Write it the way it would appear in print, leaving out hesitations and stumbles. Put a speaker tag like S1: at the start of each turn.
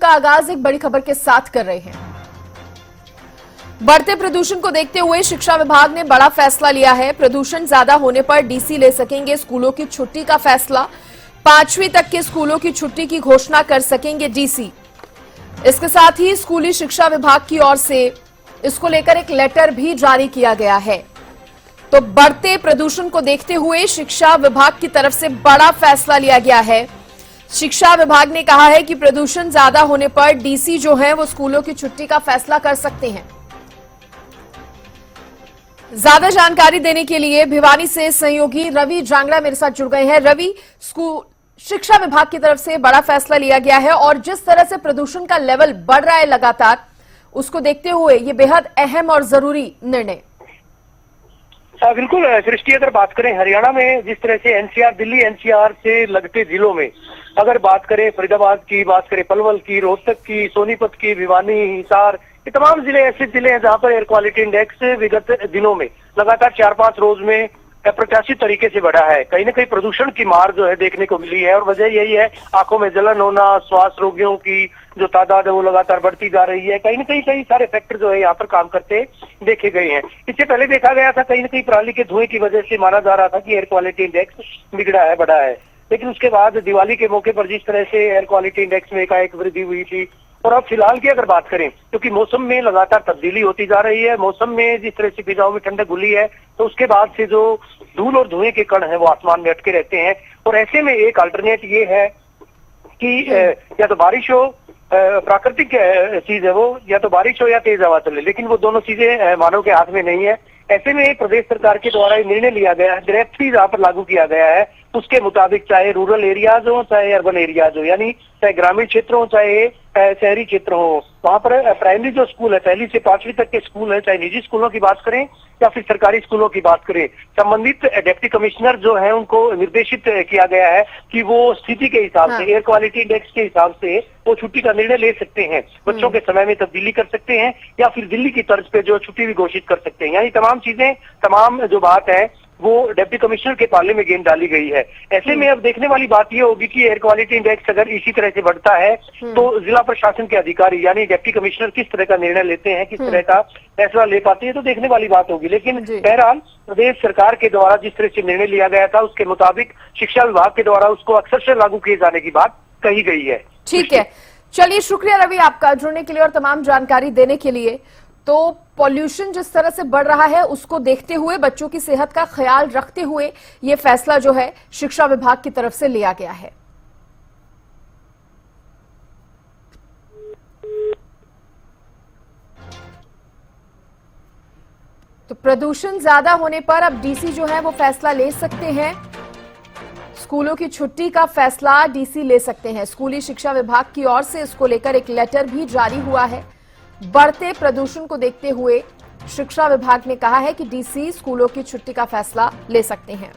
S1: का आगाज एक बड़ी खबर के साथ कर रहे हैं। बढ़ते प्रदूषण को देखते हुए शिक्षा विभाग ने बड़ा फैसला लिया है। प्रदूषण ज्यादा होने पर डीसी ले सकेंगे स्कूलों की छुट्टी का फैसला। 5वीं तक के स्कूलों की छुट्टी की घोषणा कर सकेंगे डीसी। इसके साथ ही स्कूली शिक्षा विभाग की ओर से इसको लेकर एक लेटर भी जारी किया गया है। तो बढ़ते प्रदूषण को देखते हुए शिक्षा विभाग की तरफ से बड़ा फैसला लिया गया है। शिक्षा विभाग ने कहा है कि प्रदूषण ज्यादा होने पर डीसी जो है वो स्कूलों की छुट्टी का फैसला कर सकते हैं। ज्यादा जानकारी देने के लिए भिवानी से सहयोगी रवि जांगड़ा मेरे साथ जुड़ गए हैं। रवि, स्कूल शिक्षा विभाग की तरफ से बड़ा फैसला लिया गया है और जिस तरह से प्रदूषण का लेवल बढ़ रहा है लगातार, उसको देखते हुए ये बेहद अहम और जरूरी निर्णय।
S2: बिल्कुल सृष्टि, अगर बात करें हरियाणा में जिस तरह से एनसीआर, दिल्ली एनसीआर से लगते जिलों में अगर बात करें, फरीदाबाद की बात करें, पलवल की, रोहतक की, सोनीपत की, भिवानी, हिसार, ये तमाम जिले ऐसे जिले हैं जहां पर एयर क्वालिटी इंडेक्स विगत दिनों में लगातार 4-5 रोज में अप्रत्याशित तरीके से बढ़ा है। कहीं ना कहीं प्रदूषण की मार जो है देखने को मिली है और वजह यही है, आंखों में जलन होना, श्वास रोगियों की जो तादाद है वो लगातार बढ़ती जा रही है। कहीं ना कई सारे फैक्टर जो है यहाँ पर काम करते देखे गए हैं। इससे पहले देखा गया था कहीं ना कहीं पराली के धुएं की वजह से माना जा रहा था कि एयर क्वालिटी इंडेक्स बिगड़ा है, बढ़ा है, लेकिन उसके बाद दिवाली के मौके पर जिस तरह से एयर क्वालिटी इंडेक्स में एकाएक वृद्धि हुई थी और अब फिलहाल की अगर बात करें, क्योंकि मौसम में लगातार तब्दीली होती जा रही है, मौसम में जिस तरह से फिजाओं में ठंडक घुली है, तो उसके बाद से जो धूल और धुएं के कण हैं वो आसमान में अटके रहते हैं। और ऐसे में एक अल्टरनेट ये है कि या तो बारिश हो, प्राकृतिक चीज है वो, या तो बारिश हो या तेज हवा चले, लेकिन वो दोनों चीजें मानव के हाथ में नहीं है। ऐसे में प्रदेश सरकार के द्वारा निर्णय लिया गया है, डायरेक्टली जहाँ पर लागू किया गया है उसके मुताबिक, चाहे रूरल एरियाज हो चाहे अर्बन एरियाज हो, यानी चाहे ग्रामीण क्षेत्र हो चाहे शहरी क्षेत्र हो, वहाँ पर प्राइमरी जो स्कूल है, 1ली से 5वीं तक के स्कूल है, चाहे निजी स्कूलों की बात करें या फिर सरकारी स्कूलों की बात करें, संबंधित डिप्टी कमिश्नर जो है उनको निर्देशित किया गया है कि वो स्थिति के हिसाब से, एयर क्वालिटी इंडेक्स के हिसाब से वो छुट्टी का निर्णय ले सकते हैं। बच्चों के समय में तब्दीली कर सकते हैं या फिर दिल्ली की तर्ज पे जो छुट्टी भी घोषित कर सकते हैं। यानी तमाम चीजें, तमाम जो बात है वो डिप्टी कमिश्नर के पाले में गेंद डाली गई है। ऐसे में अब देखने वाली बात यह होगी कि एयर क्वालिटी इंडेक्स अगर इसी तरह से बढ़ता है तो जिला प्रशासन के अधिकारी यानी डिप्टी कमिश्नर किस तरह का निर्णय लेते हैं, किस तरह का फैसला ले पाते हैं, तो देखने वाली बात होगी। लेकिन बहरहाल प्रदेश सरकार के द्वारा जिस तरह से निर्णय लिया गया था उसके मुताबिक शिक्षा विभाग के द्वारा उसको अक्षरशः लागू किए जाने की बात कही गई है।
S1: ठीक है, चलिए, शुक्रिया रवि आपका जुड़ने के लिए और तमाम जानकारी देने के लिए। तो पॉल्यूशन जिस तरह से बढ़ रहा है उसको देखते हुए, बच्चों की सेहत का ख्याल रखते हुए ये फैसला जो है शिक्षा विभाग की तरफ से लिया गया है। तो प्रदूषण ज्यादा होने पर अब डीसी जो है वो फैसला ले सकते हैं। स्कूलों की छुट्टी का फैसला डीसी ले सकते हैं। स्कूली शिक्षा विभाग की ओर से इसको लेकर एक लेटर भी जारी हुआ है। बढ़ते प्रदूषण को देखते हुए शिक्षा विभाग ने कहा है कि डीसी स्कूलों की छुट्टी का फैसला ले सकते हैं।